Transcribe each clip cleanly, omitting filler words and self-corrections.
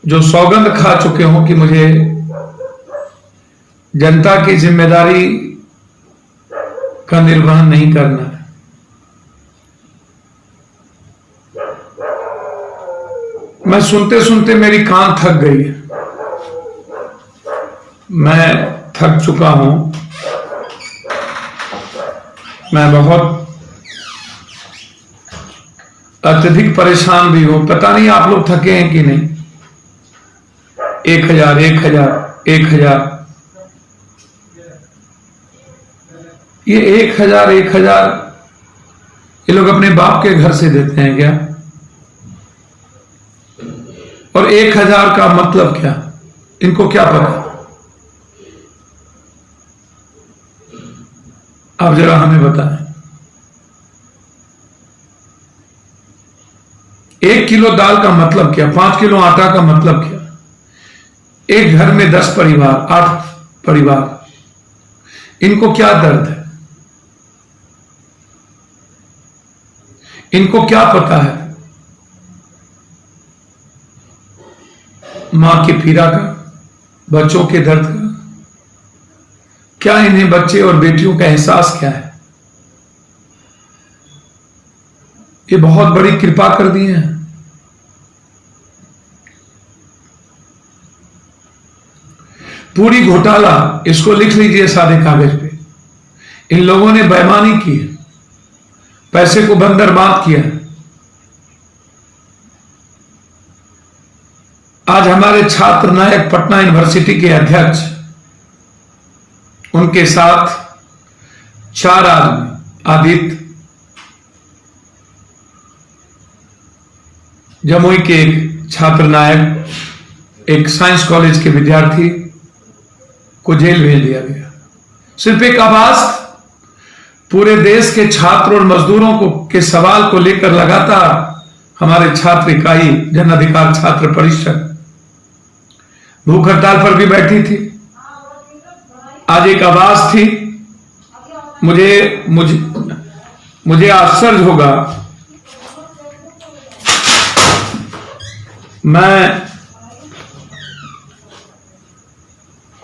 जो सौगंध खा चुके हों कि मुझे जनता की जिम्मेदारी का निर्वहन नहीं करना है। मैं सुनते सुनते मेरी कान थक गई है। मैं थक चुका हूं। मैं बहुत अत्यधिक परेशान भी हूं। पता नहीं आप लोग थके हैं कि नहीं। 1000 1000 1000 ये 1000 1000 ये लोग अपने बाप के घर से देते हैं क्या? और 1000 का मतलब क्या? इनको क्या पता? आप जरा हमें बताएं। 1 किलो दाल का मतलब क्या? 5 किलो आटा का मतलब क्या? एक घर में 10 परिवार 8 परिवार, इनको क्या दर्द है? इनको क्या पता है मां की पीड़ा का, बच्चों के दर्द का? क्या इन्हें बच्चे और बेटियों का एहसास क्या है? ये बहुत बड़ी कृपा कर दी है। पूरी घोटाला इसको लिख लीजिए सादे कागज पे। इन लोगों ने बेईमानी की है, पैसे को बंदरबाद किया। आज हमारे छात्र नायक पटना यूनिवर्सिटी के अध्यक्ष, उनके साथ 4 आदमी, आदित्य, जमुई के एक छात्र नायक, एक साइंस कॉलेज के विद्यार्थी को जेल भेज दिया गया। सिर्फ एक आवाज पूरे देश के छात्र और मजदूरों को के सवाल को लेकर लगातार हमारे छात्र इकाई जन अधिकार छात्र परिषद भूख हड़ताल पर भी बैठी थी। आज एक आवाज थी। मुझे आश्चर्य होगा,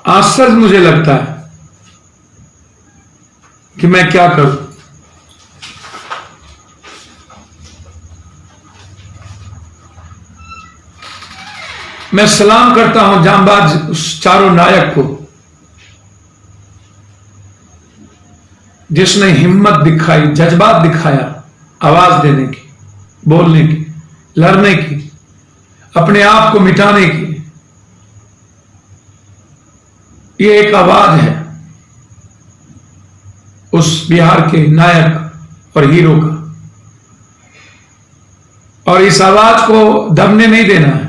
आश्चर्य मुझे लगता है कि मैं क्या करूं। मैं सलाम करता हूं जांबाज उस चारों नायक को, जिसने हिम्मत दिखाई, जज्बात दिखाया, आवाज देने की, बोलने की, लड़ने की, अपने आप को मिटाने की। ये एक आवाज है उस बिहार के नायक और हीरो का, और इस आवाज को दबने नहीं देना है।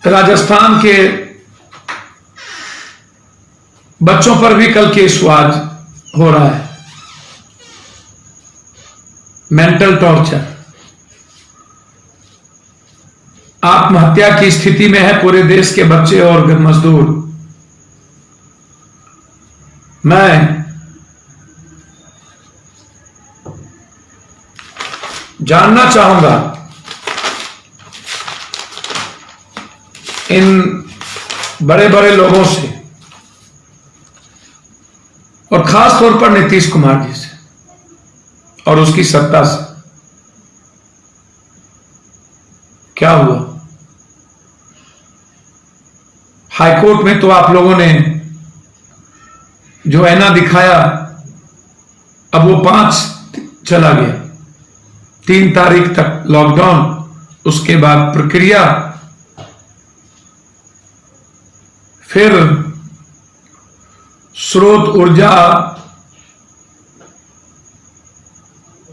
राजस्थान के बच्चों पर भी कल केस आज हो रहा है, मेंटल टॉर्चर। आत्महत्या की स्थिति में है पूरे देश के बच्चे और मजदूर। मैं जानना चाहूंगा इन बड़े बड़े लोगों से, और खास तौर पर नीतीश कुमार जी से और उसकी सत्ता से, क्या हुआ। हाईकोर्ट में तो आप लोगों ने जो ऐना दिखाया, अब वो 5 चला गया, 3 तारीख तक लॉकडाउन, उसके बाद प्रक्रिया, फिर स्रोत ऊर्जा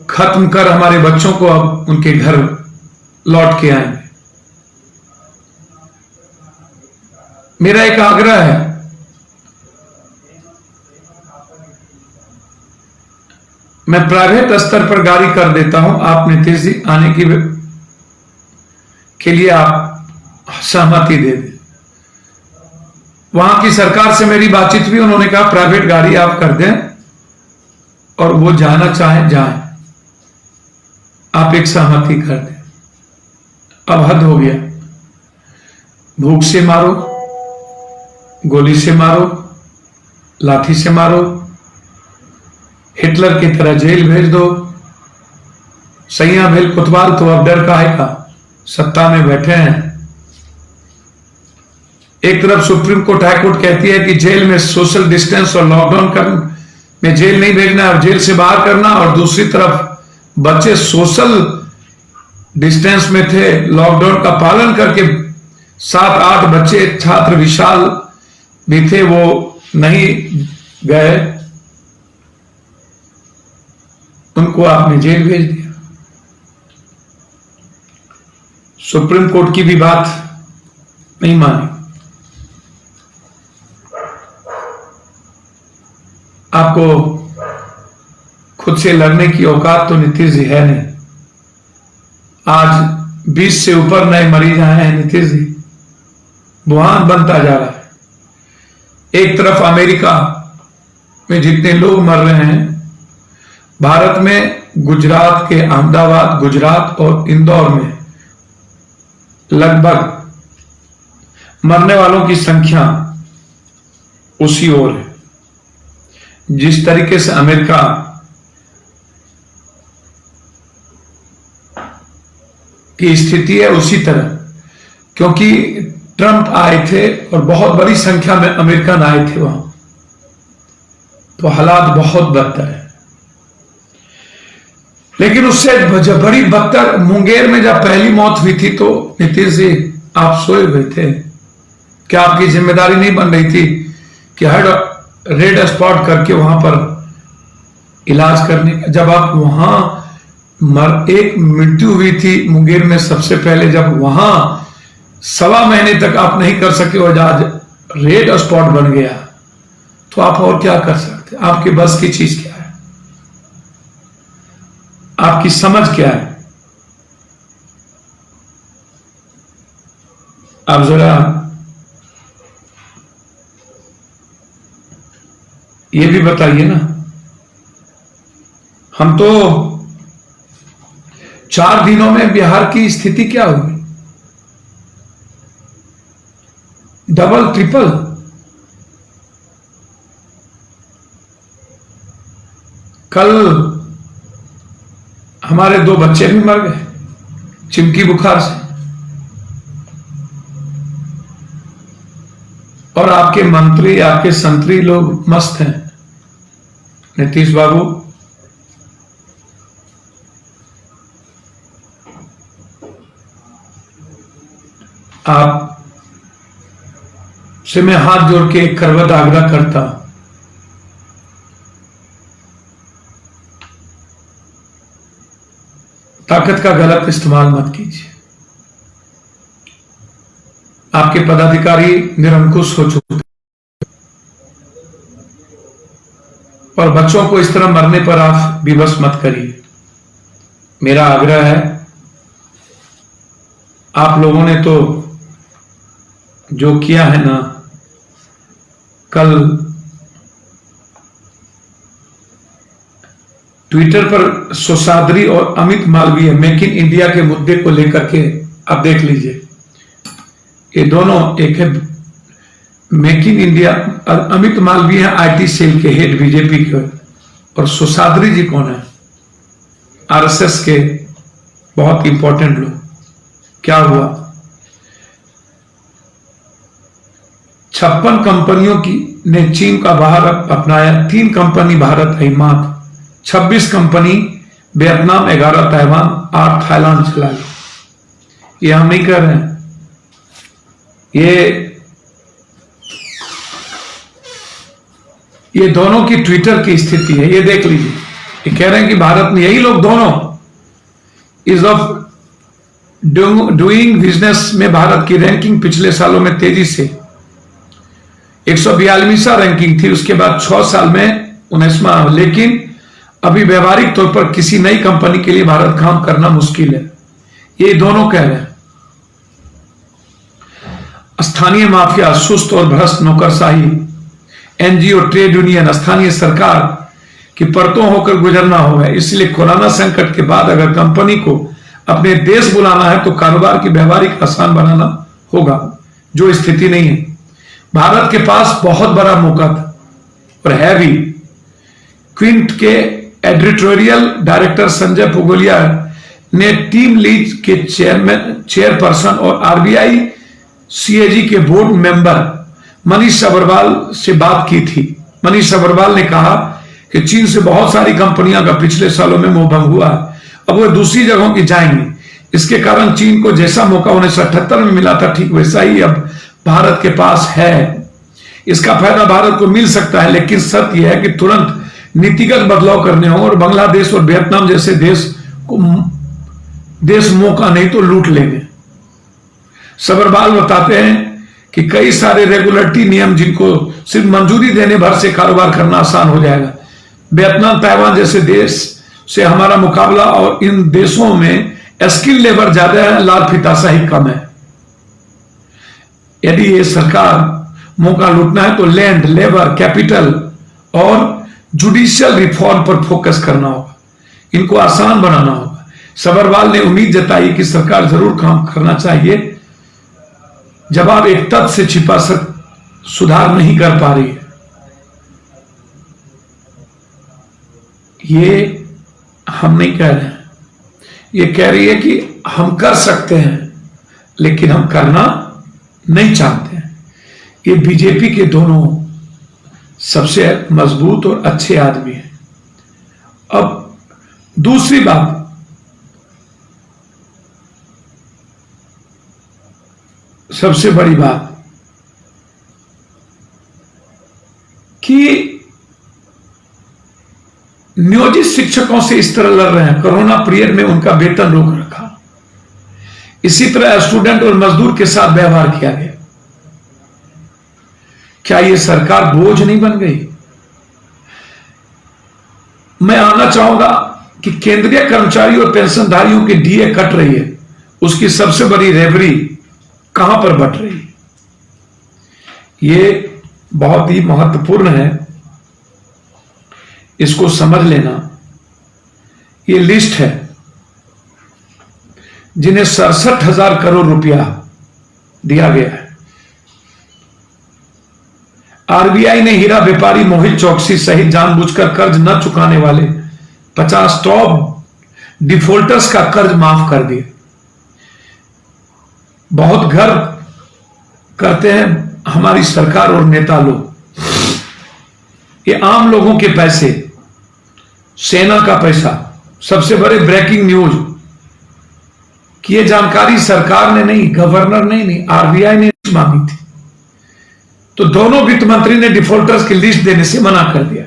खत्म कर हमारे बच्चों को अब उनके घर लौट के आएंगे। मेरा एक आग्रह है, मैं प्राइवेट स्तर पर गाड़ी कर देता हूं, आप नीतीश जी आने के लिए आप सहमति दे दें। वहां की सरकार से मेरी बातचीत हुई, उन्होंने कहा प्राइवेट गाड़ी आप कर दें और वो जाना चाहे जाए, आप एक सहमति कर दें। अब हद हो गया। भूख से मारो, गोली से मारो, लाठी से मारो, हिटलर की तरह जेल भेज दो। सैया भेल कुतवाल तो अब डर काहे का, सत्ता में बैठे हैं। एक तरफ सुप्रीम कोर्ट हाई कोर्ट कहती है कि जेल में सोशल डिस्टेंस और लॉकडाउन में जेल नहीं भेजना, अब जेल से बाहर करना, और दूसरी तरफ बच्चे सोशल डिस्टेंस में थे, लॉकडाउन का पालन करके 7-8 बच्चे छात्र विशाल भी थे, वो नहीं गए, उनको आपने जेल भेज दिया। सुप्रीम कोर्ट की भी बात नहीं मानी। आपको खुद से लड़ने की औकात तो नीतीश जी है नहीं। आज 20 से ऊपर नए मरीज आए हैं नीतीश जी, वुहान बनता जा रहा है। एक तरफ अमेरिका में जितने लोग मर रहे हैं, भारत में गुजरात के अहमदाबाद, गुजरात और इंदौर में लगभग मरने वालों की संख्या उसी ओर है। जिस तरीके से अमेरिका की स्थिति है उसी तरह, क्योंकि ट्रंप आए थे और बहुत बड़ी संख्या में अमेरिकन आए थे वहां, तो हालात बहुत बदतर है। लेकिन उससे बड़ी बदतर मुंगेर में जब पहली मौत हुई थी तो नीतीश जी आप सोए हुए थे। क्या आपकी जिम्मेदारी नहीं बन रही थी कि हर रेड स्पॉट करके वहां पर इलाज करने का? जब आप वहां एक मृत्यु हुई थी मुंगेर में सबसे पहले, जब वहां 1.25 महीने तक आप नहीं कर सके और आज रेड स्पॉट बन गया, तो आप और क्या कर सकते? आपके बस की चीज क्या है? आपकी समझ क्या है? आप जरा ये भी बताइए ना। हम तो 4 दिनों में बिहार की स्थिति क्या हुई? Double triple. कल हमारे 2 बच्चे भी मर गए चिमकी बुखार से, और आपके मंत्री, आपके संतरी लोग मस्त हैं। नीतीश बाबू, आप से मैं हाथ जोड़ के एक करवत आग्रह करता हूं, ताकत का गलत इस्तेमाल मत कीजिए। आपके पदाधिकारी निरंकुश हो चुके और बच्चों को इस तरह मरने पर आप विवश मत करिए। मेरा आग्रह है, आप लोगों ने तो जो किया है ना, कल ट्विटर पर सोसाद्री और Amit Malviya make in India के मुद्दे को लेकर के आप देख लीजिए, ये दोनों एक है make in India. Amit Malviya है आईटी सेल के हेड बीजेपी के, और सोसाद्री जी कौन है? आरएसएस के बहुत इंपॉर्टेंट लोग। क्या हुआ? 56 कंपनियों की ने चीन का बाहर अपनाया, 3 कंपनी भारत आई मात्र, 26 कंपनी वियतनाम, 11 ताइवान, 8 थाईलैंड चला गया। ये हम नहीं कर रहे हैं, ये दोनों की ट्विटर की स्थिति है, ये देख लीजिए। ये कह रहे हैं कि भारत में यही लोग दोनों इज ऑफ डूइंग बिजनेस में भारत की रैंकिंग पिछले सालों में तेजी से 142वां रैंकिंग थी, उसके बाद 6 साल में 19वां, लेकिन अभी व्यवहारिक तौर पर किसी नई कंपनी के लिए भारत काम करना मुश्किल है। ये दोनों कह रहे हैं। स्थानीय माफिया, सुस्त और भ्रष्ट नौकरशाही, एनजीओ, ट्रेड यूनियन, स्थानीय सरकार की परतों होकर गुजरना होगा। इसलिए कोरोना संकट के बाद अगर कंपनी को अपने देश बुलाना है तो कारोबार की व्यवहारिक आसान बनाना होगा। जो स्थिति नहीं है। भारत के पास बहुत बड़ा मौका था और है भी। क्विंट के एडिटोरियल डायरेक्टर संजय पुगलिया ने टीम लीज के चेयरपर्सन और आरबीआई सीएजी के बोर्ड मेंबर मनीष अग्रवाल से बात की थी। मनीष अग्रवाल ने कहा कि चीन से बहुत सारी कंपनियां का पिछले सालों में मोहभंग हुआ है, अब वो दूसरी जगहों की जाएंगी। इसके कारण चीन को जैसा मौका 1978 में मिला था, ठीक वैसा ही अब भारत के पास है। इसका फायदा भारत को मिल सकता है, लेकिन शर्त यह है कि तुरंत नीतिगत बदलाव करने हो और बांग्लादेश और वियतनाम जैसे देश मौका नहीं तो लूट लेंगे। सबरवाल बताते हैं कि कई सारे रेगुलेटरी नियम जिनको सिर्फ मंजूरी देने भर से कारोबार करना आसान हो जाएगा। वियतनाम, ताइवान जैसे देश से हमारा मुकाबला और इन देशों में स्किल लेबर ज्यादा है, लाल फीताशाही कम है। यदि ये सरकार मौका लूटना है तो लैंड, लेबर, कैपिटल और जुडिशियल रिफॉर्म पर फोकस करना होगा, इनको आसान बनाना होगा। सबरवाल ने उम्मीद जताई कि सरकार जरूर काम करना चाहिए जब आप एक तथ्य से छिपा सुधार नहीं कर पा रही है। ये हम नहीं कह रहे हैं, ये कह रही है कि हम कर सकते हैं लेकिन हम करना नहीं चाहते हैं। ये बीजेपी के दोनों सबसे मजबूत और अच्छे आदमी हैं। अब दूसरी बात, सबसे बड़ी बात कि नियोजित शिक्षकों से इस तरह लड़ रहे हैं। कोरोना पीरियड में उनका वेतन रोक रखा, इसी तरह स्टूडेंट और मजदूर के साथ व्यवहार किया गया। क्या यह सरकार बोझ नहीं बन गई? मैं आना चाहूंगा कि केंद्रीय कर्मचारी और पेंशनधारियों की डीए कट रही है, उसकी सबसे बड़ी रेवरी कहां पर बट रही है? यह बहुत ही महत्वपूर्ण है, इसको समझ लेना। यह लिस्ट है जिन्हें 67,000 करोड़ रुपया दिया गया है। आरबीआई ने हीरा व्यापारी मोहित चौकसी सहित जानबूझकर कर्ज न चुकाने वाले 50 टॉप डिफॉल्टर्स का कर्ज माफ कर दिया। बहुत गर्व करते हैं हमारी सरकार और नेता लोग। ये आम लोगों के पैसे, सेना का पैसा। सबसे बड़े ब्रेकिंग न्यूज कि ये जानकारी सरकार ने नहीं, गवर्नर ने नहीं, आरबीआई ने मांगी थी, तो दोनों वित्त मंत्री ने डिफॉल्टर्स की लिस्ट देने से मना कर दिया।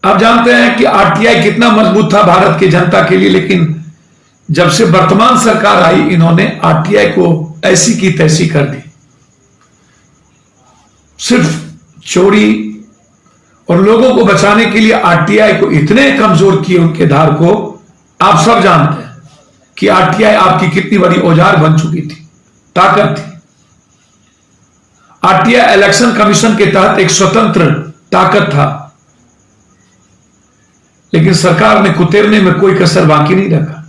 आप जानते हैं कि आरटीआई कितना मजबूत था भारत की जनता के लिए, लेकिन जब से वर्तमान सरकार आई, इन्होंने आरटीआई को ऐसी की तैसी कर दी। सिर्फ चोरी और लोगों को बचाने के लिए आरटीआई को इतने कमजोर किए उनके धार को। आप सब जानते हैं कि आरटीआई आपकी कितनी बड़ी औजार बन चुकी थी, ताकत थी। आरटीआई इलेक्शन कमीशन के तहत एक स्वतंत्र ताकत था, लेकिन सरकार ने कुतेरने में कोई कसर बाकी नहीं रखा।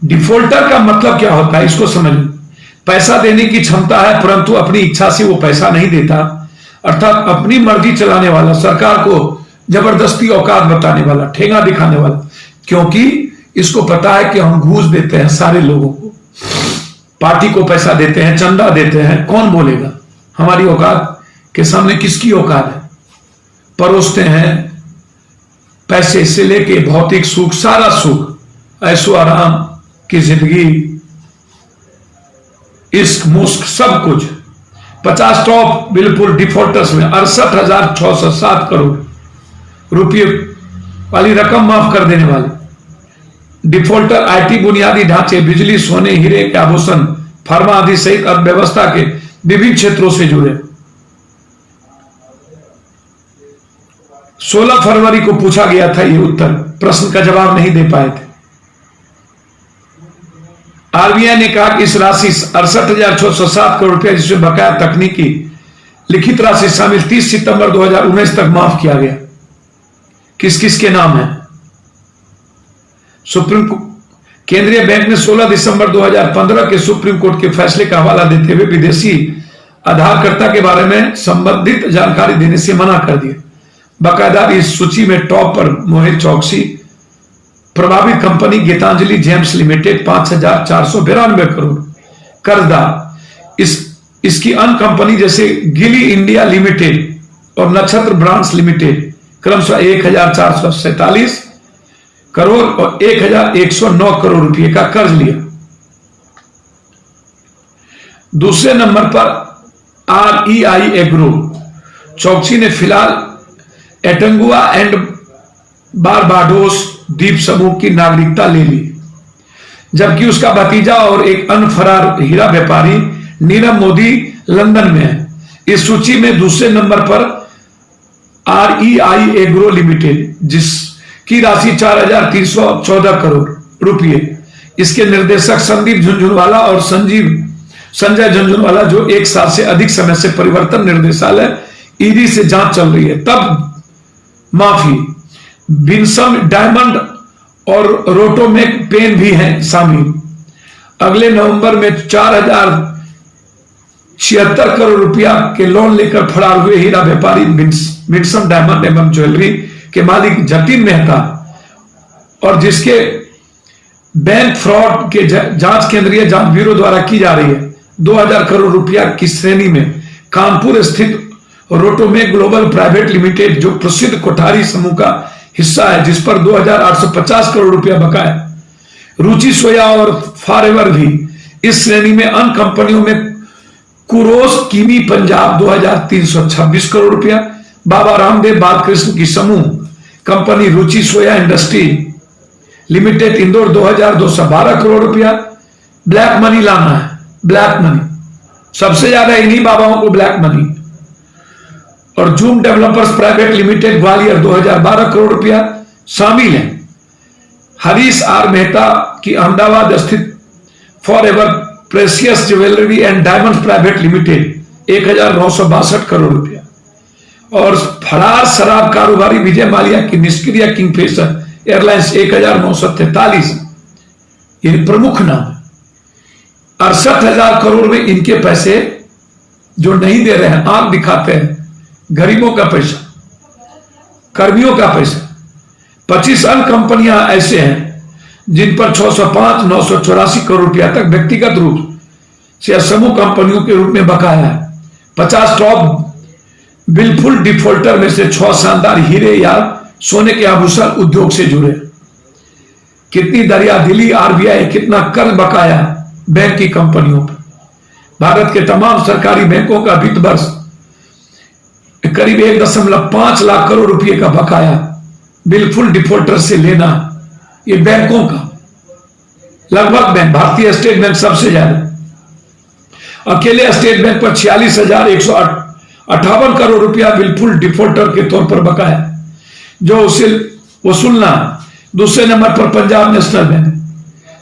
डिफॉल्टर का मतलब क्या होता है, इसको समझ। पैसा देने की क्षमता है परंतु अपनी इच्छा से वो पैसा नहीं देता, अर्थात अपनी मर्जी चलाने वाला, सरकार को जबरदस्ती औकात बताने वाला, ठेंगा दिखाने वाला। क्योंकि इसको पता है कि हम घूस देते हैं सारे लोगों को, पार्टी को पैसा देते हैं, चंदा देते हैं, कौन बोलेगा हमारी औकात के सामने? किसकी औकात है? परोसते हैं पैसे से लेके भौतिक सुख, सारा सुख, ऐशो आराम की जिंदगी, इश्क मुश्क सब कुछ। 50 टॉप बिल्कुल डिफॉल्टर्स में 68,607 करोड़ रुपये वाली रकम माफ कर देने वाले डिफॉल्टर आईटी बुनियादी ढांचे, बिजली, सोने, हीरे के आभूषण, फार्मा आदि सहित अर्थव्यवस्था के विभिन्न क्षेत्रों से जुड़े। 16 फरवरी को पूछा गया था ये उत्तर, प्रश्न का जवाब नहीं दे पाए थे। आरबीआई ने कहा कि इस राशि 68,607 करोड़ रुपया, जिसमें बकाया तकनीकी लिखित राशि शामिल 30 सितंबर 2019 तक माफ किया गया। किस किस के नाम है? सुप्रीम केंद्रीय बैंक ने 16 दिसंबर 2015 के सुप्रीम कोर्ट के फैसले का हवाला देते हुए विदेशी आधारकर्ता के बारे में संबंधित जानकारी देने से मना कर दिया। बाकायदा इस सूची में टॉप पर मोहित चौकसी, प्रभावित company Gitanjali gems limited 5,492 crore कर्जदार। इसकी अन्य कंपनी जैसे गिली इंडिया लिमिटेड और नक्षत्र ब्रांड्स लिमिटेड क्रमशः 1,447 करोड़ और 1,109 करोड़ रुपए का कर्ज लिया। दूसरे नंबर पर REI एग्रो। चौकसी ने फिलहाल एंटीगुआ एंड बारबाडोस द्वीप समूह की नागरिकता ले ली, जबकि उसका भतीजा और एक अन्य फरार हीरा व्यापारी नीरव मोदी लंदन में है। इस सूची में दूसरे नंबर पर REI एग्रो लिमिटेड, जिसकी राशि 4,314 करोड़ रुपए। इसके निर्देशक संदीप झुंझुनवाला और संजय झुंझुनवाला, जो 1 साल से अधिक समय से परिवर्तन निर्देशालय ईडी से जांच चल रही है तब माफी। विंसम डायमंड और रोटोमेक पेन भी हैं शामिल। अगले नवंबर में 4,076 करोड़ रुपया के लोन लेकर फरार हुए हीरा व्यापारी विंसम डायमंड एवं ज्वेलरी के मालिक जतिन मेहता और जिसके बैंक फ्रॉड के जांच केंद्रीय जांच ब्यूरो द्वारा की जा रही है 2,000 करोड़ रुपया की श्रेणी में कानपुर स्थित रोटोमेक ग्लोबल प्राइवेट लिमिटेड, जो प्रसिद्ध कोठारी समूह का हिस्सा है, जिस पर 2,850 करोड़ रुपया बकाया। रुचि सोया और फॉरएवर भी इस श्रेणी में। अन्य कंपनियों में कुरोस कीमी पंजाब 2,326 करोड़ रुपया, बाबा रामदेव बालकृष्ण की समूह कंपनी रुचि सोया इंडस्ट्री लिमिटेड इंदौर 2,212 करोड़ रुपया। ब्लैक मनी लाना है, ब्लैक मनी सबसे ज्यादा इन्हीं बाबाओं को ब्लैक मनी। और zoom developers private limited Gwalior 2,012 crore रुपया शामिल है। हरीश आर मेहता की अहमदाबाद स्थित forever precious jewellery and diamonds private limited 1,962 crore रुपया। और फरार शराब कारोबारी विजय माल्या की निष्क्रिय किंगफिशर एयरलाइंस 1,943, ये प्रमुख नाम है। 68,000 करोड़ में इनके पैसे जो नहीं दे रहे हैं, आंख दिखाते हैं, गरीबों का पैसा, कर्मियों का पैसा। 25 अन्य कंपनियां ऐसे हैं जिन पर 605, 984 करोड़ रुपया तक व्यक्तिगत रूप से समूह कंपनियों के रूप में बकाया है। 50 टॉप बिलफुल डिफॉल्टर में से 6 शानदार हीरे या सोने के आभूषण उद्योग से जुड़े। कितनी दरियादिली, RBI कितना कर्ज बकाया बैंक की कंपनियों पर। भारत के तमाम सरकारी बैंकों का वित्त वर्ष करीब 1.5 लाख करोड़ रुपए का बकाया बिलफुल डिफॉल्टर से लेना, ये बैंकों का लगभग बैंक, भारतीय स्टेट बैंक सबसे ज्यादा। अकेले स्टेट बैंक पर 46,158 करोड़ रुपया बिलफुल डिफॉल्टर के तौर पर बकाया जो उसे वसूलना। दूसरे नंबर पर पंजाब नेशनल बैंक,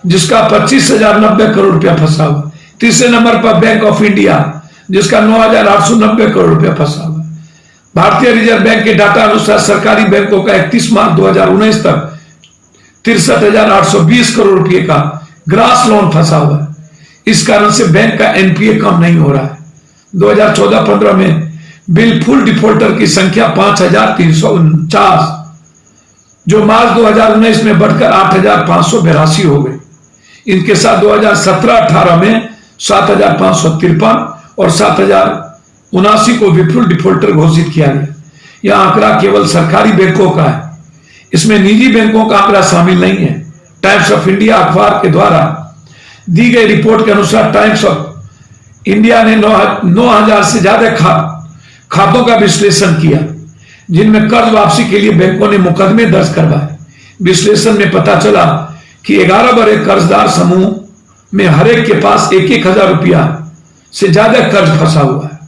जिसका 25,090 करोड़ रुपया फंसा हुआ। तीसरे नंबर पर बैंक ऑफ इंडिया, जिसका 9,890 करोड़ रुपया फंसा हुआ। भारतीय रिजर्व बैंक के डाटा अनुसार सरकारी बैंकों का 31 मार्च 2019 तक 63,820 करोड़ रुपए का ग्रास लोन फंसा हुआ है। इस कारण से बैंक का NPA कम नहीं हो रहा है। 2014-15 में बिलफुल डिफॉल्टर की संख्या 5,349, जो मार्च 2019 में बढ़कर 8,582 हो गई। इनके साथ 2017-18 में 7,553 और 7,079 को विपुल डिफॉल्टर घोषित किया गया। यह आंकड़ा केवल सरकारी बैंकों का है, इसमें निजी बैंकों का आंकड़ा शामिल नहीं है। टाइम्स ऑफ इंडिया अखबार के द्वारा दी गई रिपोर्ट के अनुसार टाइम्स ऑफ इंडिया ने 9,000 से ज्यादा खातों का विश्लेषण किया, जिनमें कर्ज वापसी के लिए बैंकों ने मुकदमे दर्ज करवाए। विश्लेषण में पता चला कि 11 बड़े कर्जदार समूह में हर एक के पास 1,000 रुपया से ज्यादा कर्ज फंसा हुआ है।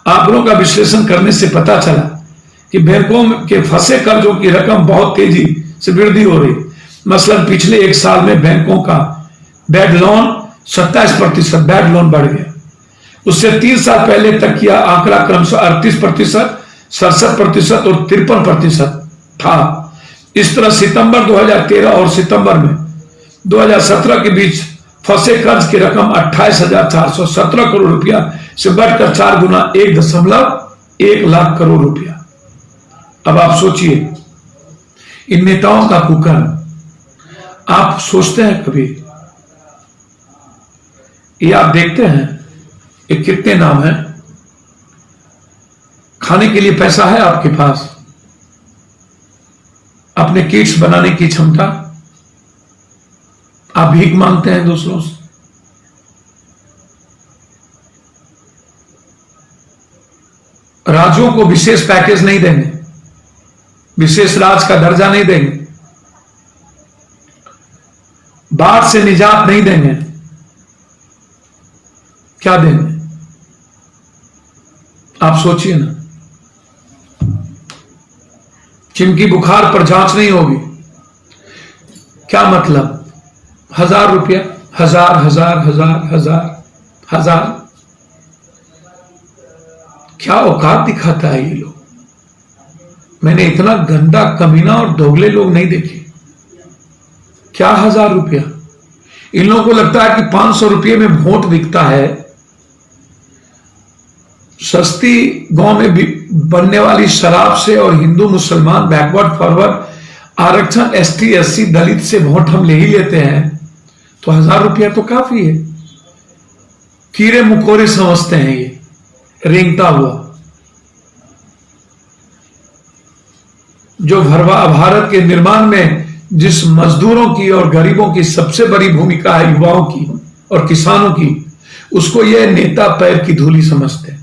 आंकड़ों का विश्लेषण करने से पता चला कि बैंकों के फंसे कर्जों की रकम बहुत तेजी से वृद्धि हो रही। मसलन पिछले 1 साल में बैंकों का बैड लोन 27% बैड लोन बढ़ गया। उससे 3 साल पहले तक यह आंकड़ा क्रमशः 38%, 67% और 53% था। इस तरह सितंबर 2013 और सितंबर में 2017 के बीच फंसे कर्ज की रकम 28,417 करोड़ रुपया से बढ़कर 4 गुना 1.1 लाख करोड़ रुपया। अब आप सोचिए इन नेताओं का कुकर्म। आप सोचते हैं कभी, ये आप देखते हैं ये कितने नाम हैं, खाने के लिए पैसा है आपके पास, अपने किट्स बनाने की क्षमता, आप भीख मांगते हैं दूसरों से। राज्यों को विशेष पैकेज नहीं देंगे, विशेष राज्य का दर्जा नहीं देंगे, बाढ़ से निजात नहीं देंगे, क्या देंगे? आप सोचिए ना। चिमकी बुखार पर जांच नहीं होगी, क्या मतलब? 1,000 रुपया, 1,000 1,000 1,000 1,000 1,000, क्या औकात दिखाता है ये लोग। मैंने इतना गंदा, कमीना और दोगले लोग नहीं देखे। क्या 1,000 रुपया? इन लोगों को लगता है कि 500 रुपये में वोट बिकता है। सस्ती गांव में बनने वाली शराब से और हिंदू मुसलमान बैकवर्ड फॉरवर्ड आरक्षण एसटी एससी दलित से वोट हम ले ही लेते हैं, तो 1,000 रुपया तो काफी है। कीड़े मकोड़े समझते हैं ये रेंगता हुआ। जो भारत के निर्माण में जिस मजदूरों की और गरीबों की सबसे बड़ी भूमिका है, युवाओं की और किसानों की, उसको ये नेता पैर की धूली समझते हैं।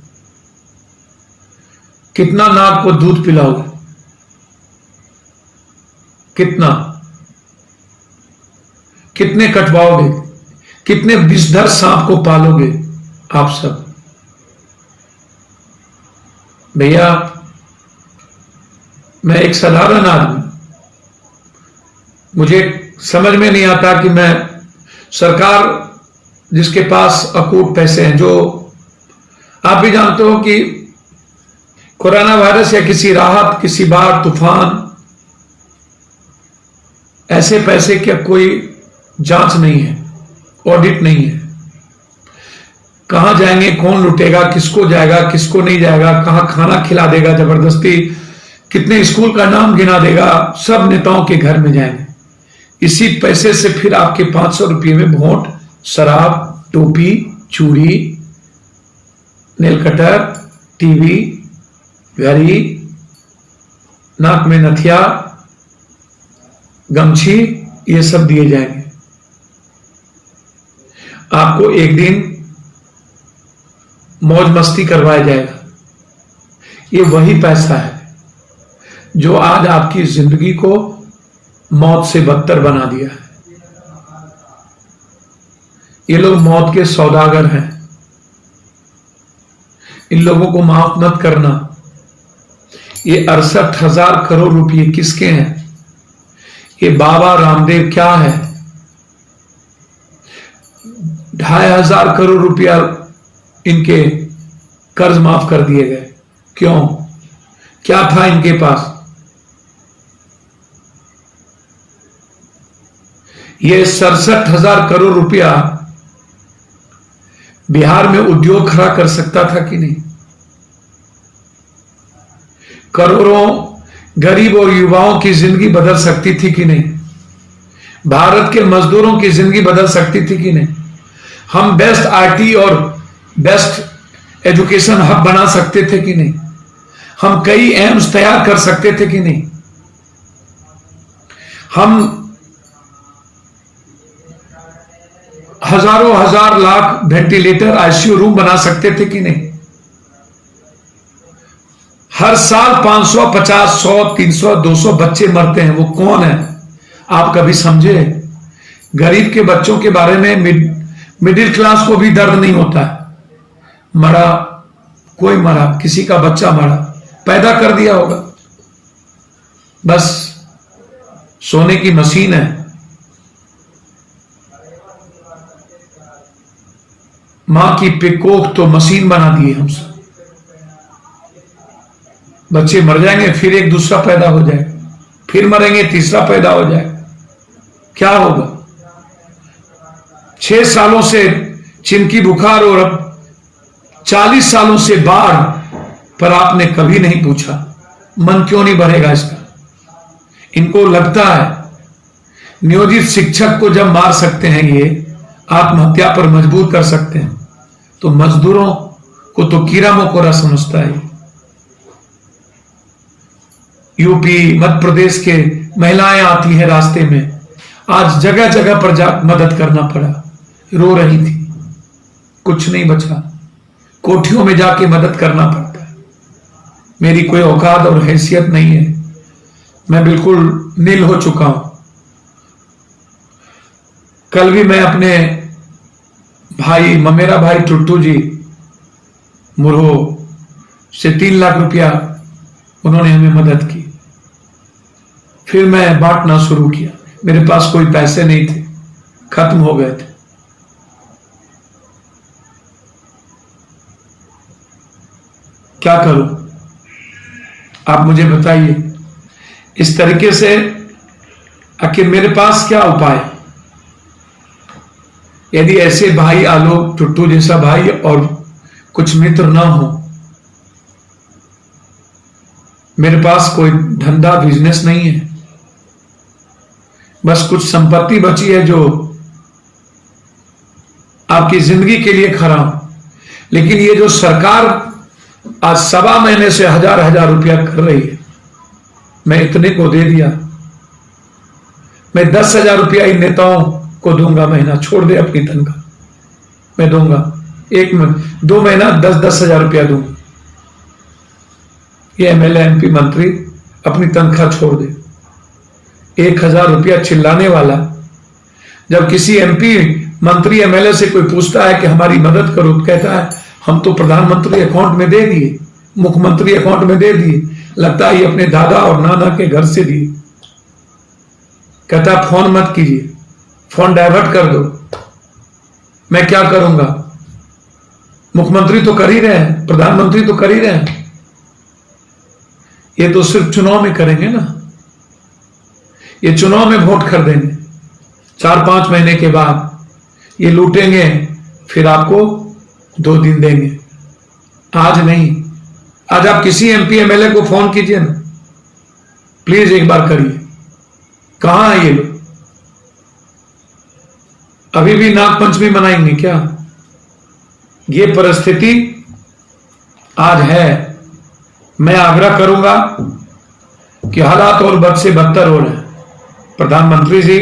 कितना नाक को दूध पिलाओगे, कितने कटवाओगे, कितने विषधर सांप को पालोगे आप सब? भैया मैं एक साधारण आदमी, मुझे समझ में नहीं आता कि मैं सरकार जिसके पास अकूट पैसे हैं, जो आप भी जानते हो कि कोरोना वायरस या किसी राहत, किसी बाढ़, तूफान, ऐसे पैसे की कोई जांच नहीं है, ऑडिट नहीं है। कहां जाएंगे, कौन लुटेगा, किसको जाएगा, किसको नहीं जाएगा, कहां खाना खिला देगा जबरदस्ती, कितने स्कूल का नाम गिना देगा, सब नेताओं के घर में जाएंगे। इसी पैसे से फिर आपके 500 रुपये में वोट, शराब, टोपी, चूड़ी, नेल कटर, टीवी, घड़ी, नाक में नथिया, गमछी, ये सब दिए जाएंगे। आपको एक दिन मौज मस्ती करवाया जाएगा। ये वही पैसा है जो आज आपकी जिंदगी को मौत से बदतर बना दिया है। ये लोग मौत के सौदागर हैं। इन लोगों को माफ मत करना। ये 68,000 करोड़ रुपए किसके हैं? ये बाबा रामदेव क्या है? 2,500 करोड़ रुपया इनके कर्ज माफ कर दिए गए। क्यों? क्या था इनके पास? ये 67,000 करोड़ रुपया बिहार में उद्योग खड़ा कर सकता था कि नहीं? करोड़ों गरीब और युवाओं की जिंदगी बदल सकती थी कि नहीं? भारत के मजदूरों की जिंदगी बदल सकती थी कि नहीं? हम बेस्ट आईटी और बेस्ट एजुकेशन हब बना सकते थे कि नहीं? हम कई एम्स तैयार कर सकते थे कि नहीं? हम हजारों हजार लाख वेंटिलेटर, आईसीयू रूम बना सकते थे कि नहीं? हर साल 500, 50, 100, 300, 200 बच्चे मरते हैं। वो कौन है? आप कभी समझे? गरीब के बच्चों के बारे में मिडिल क्लास को भी दर्द नहीं होता है। मरा, कोई मरा, किसी का बच्चा मरा, पैदा कर दिया होगा, बस सोने की मशीन है। मां की पिकोक तो मशीन बना दी है हमसे। बच्चे मर जाएंगे, फिर एक दूसरा पैदा हो जाएगा, फिर मरेंगे, तीसरा पैदा हो जाएगा। क्या होगा? 6 सालों से चिमकी बुखार और अब 40 सालों से बाढ़, पर आपने कभी नहीं पूछा मन क्यों नहीं भरेगा इसका। इनको लगता है नियोजित शिक्षक को जब मार सकते हैं ये, आत्महत्या पर मजबूर कर सकते हैं, तो मजदूरों को तो कीड़ा मकोड़ा समझता है। यूपी मध्य प्रदेश के महिलाएं आती हैं रास्ते में, आज जगह जगह पर जा मदद करना पड़ा, रो रही थी, कुछ नहीं बचा, कोठियों में जाके मदद करना पड़ता है। मेरी कोई औकात और हैसियत नहीं है, मैं बिल्कुल नील हो चुका हूं। कल भी मैं अपने भाई, ममेरा भाई टुट्टू जी मुरहो से 3 लाख रुपया उन्होंने हमें मदद की। फिर मैं बांटना शुरू किया, मेरे पास कोई पैसे नहीं थे, खत्म हो गए थे। क्या करूं आप मुझे बताइए। इस तरीके से आखिर मेरे पास क्या उपाय। यदि ऐसे भाई आलोक टुट्टू जैसा भाई और कुछ मित्र ना हो, मेरे पास कोई धंधा बिजनेस नहीं है, बस कुछ संपत्ति बची है जो आपकी जिंदगी के लिए खराब। लेकिन ये जो सरकार आज 1.25 महीने से हजार रुपया कर रही है, मैं इतने को दे दिया। मैं 10,000 रुपया इन नेताओं को दूंगा महीना, छोड़ दे अपनी तनख्वाह, मैं दूंगा 2 महीना 10-10 हजार रुपया दूंगा। ये एमएलए एमपी मंत्री अपनी तनख्वाह छोड़ दे। 1,000 रुपया चिल्लाने वाला, जब किसी एमपी मंत्री एमएलए से कोई पूछता है कि हमारी मदद करो, तो कहता है हम तो प्रधानमंत्री अकाउंट में दे दिए, मुख्यमंत्री अकाउंट में दे दिए, लगता है ये अपने दादा और नाना के घर से दिए। कहता है फोन मत कीजिए, फोन डाइवर्ट कर दो, मैं क्या करूंगा। मुख्यमंत्री तो कर ही रहे हैं, प्रधानमंत्री तो कर ही रहे हैं, ये तो सिर्फ चुनाव में करेंगे ना, ये चुनाव में वोट कर देंगे, 4-5 महीने के बाद ये लूटेंगे, फिर आपको 2 दिन देंगे, आज नहीं। आज आप किसी एमपी एमएलए को फोन कीजिए ना, प्लीज एक बार करिए, कहां है ये लोग। अभी भी नाग पंचमी मनाएंगे क्या। ये परिस्थिति आज है। मैं आग्रह करूंगा कि हालात और बद से बदतर हो रहे हैं। प्रधानमंत्री जी,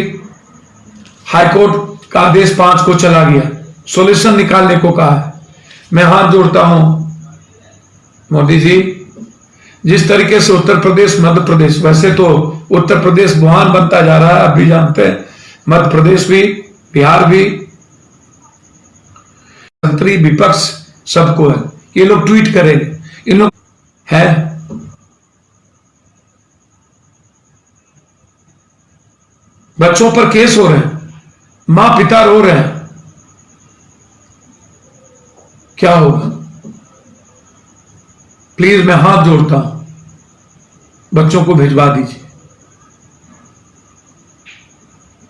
हाईकोर्ट का आदेश 5 को चला गया, सॉल्यूशन निकालने को कहा है। मैं हाथ जोड़ता हूं मोदी जी, जिस तरीके से उत्तर प्रदेश, मध्य प्रदेश, वैसे तो उत्तर प्रदेश वुहान बनता जा रहा है, आप भी जानते हैं, मध्य प्रदेश भी, बिहार भी, मंत्री विपक्ष सबको है। ये लोग ट्वीट करेंगे, इन लोग है बच्चों पर केस हो रहे हैं, मां पिता रो रहे हैं, क्या होगा। प्लीज मैं हाथ जोड़ता हूं, बच्चों को भिजवा दीजिए,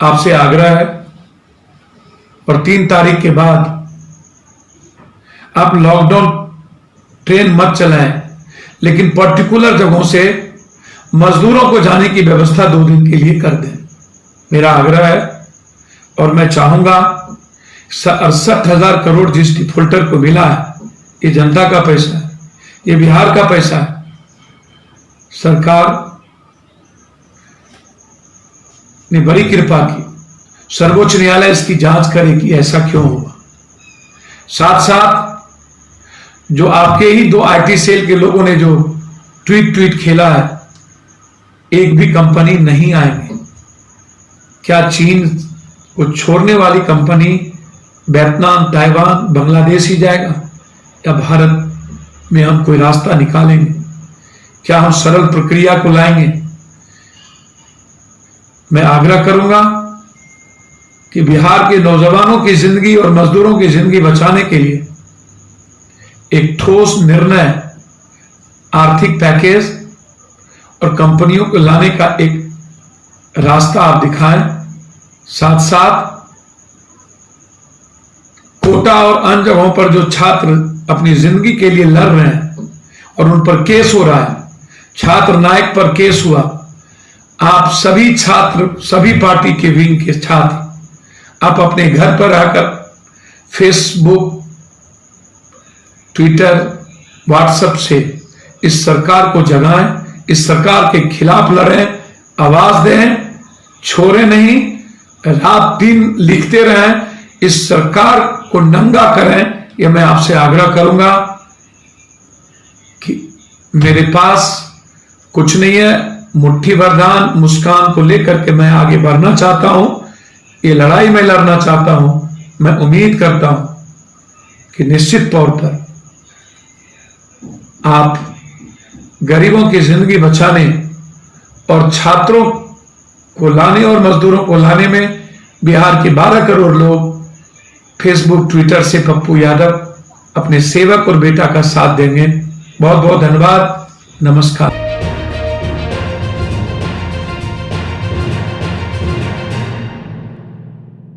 आपसे आग्रह है। और 3 तारीख के बाद आप लॉकडाउन ट्रेन मत चलाएं, लेकिन पर्टिकुलर जगहों से मजदूरों को जाने की व्यवस्था 2 दिन के लिए कर दें, मेरा आग्रह है। और मैं चाहूंगा 68,000 करोड़ जिस डिफॉल्टर को मिला है, ये जनता का पैसा है, ये बिहार का पैसा है। सरकार ने बड़ी कृपा की, सर्वोच्च न्यायालय इसकी जांच करे कि ऐसा क्यों हुआ। साथ साथ जो आपके ही 2 आईटी सेल के लोगों ने जो ट्वीट खेला है, एक भी कंपनी नहीं आएंगे। क्या चीन को छोड़ने वाली कंपनी वियतनाम, ताइवान, बांग्लादेश ही जाएगा, या भारत में हम कोई रास्ता निकालेंगे? क्या हम सरल प्रक्रिया को लाएंगे? मैं आग्रह करूंगा कि बिहार के नौजवानों की जिंदगी और मजदूरों की जिंदगी बचाने के लिए एक ठोस निर्णय, आर्थिक पैकेज और कंपनियों को लाने का एक रास्ता आप दिखाएं। साथ साथ कोटा और अन्य जगहों पर जो छात्र अपनी जिंदगी के लिए लड़ रहे हैं और उन पर केस हो रहा है, छात्र नायक पर केस हुआ, आप सभी छात्र, सभी पार्टी के विंग के छात्र, आप अपने घर पर रहकर फेसबुक, ट्विटर, व्हाट्सएप से इस सरकार को जगाएं, इस सरकार के खिलाफ लड़ें, आवाज दें, छोड़े नहीं, रात दिन लिखते रहें, इस सरकार को नंगा करें। यह मैं आपसे आग्रह करूंगा कि मेरे पास कुछ नहीं है, मुट्ठी भर धान मुस्कान को लेकर के मैं आगे बढ़ना चाहता हूं, ये लड़ाई मैं लड़ना चाहता हूं। मैं उम्मीद करता हूं कि निश्चित तौर पर आप गरीबों की जिंदगी बचाने और छात्रों को लाने और मजदूरों को लाने में बिहार के 12 करोड़ लोग फेसबुक, ट्विटर से पप्पू यादव अपने सेवक और बेटा का साथ देंगे। बहुत बहुत धन्यवाद। नमस्कार।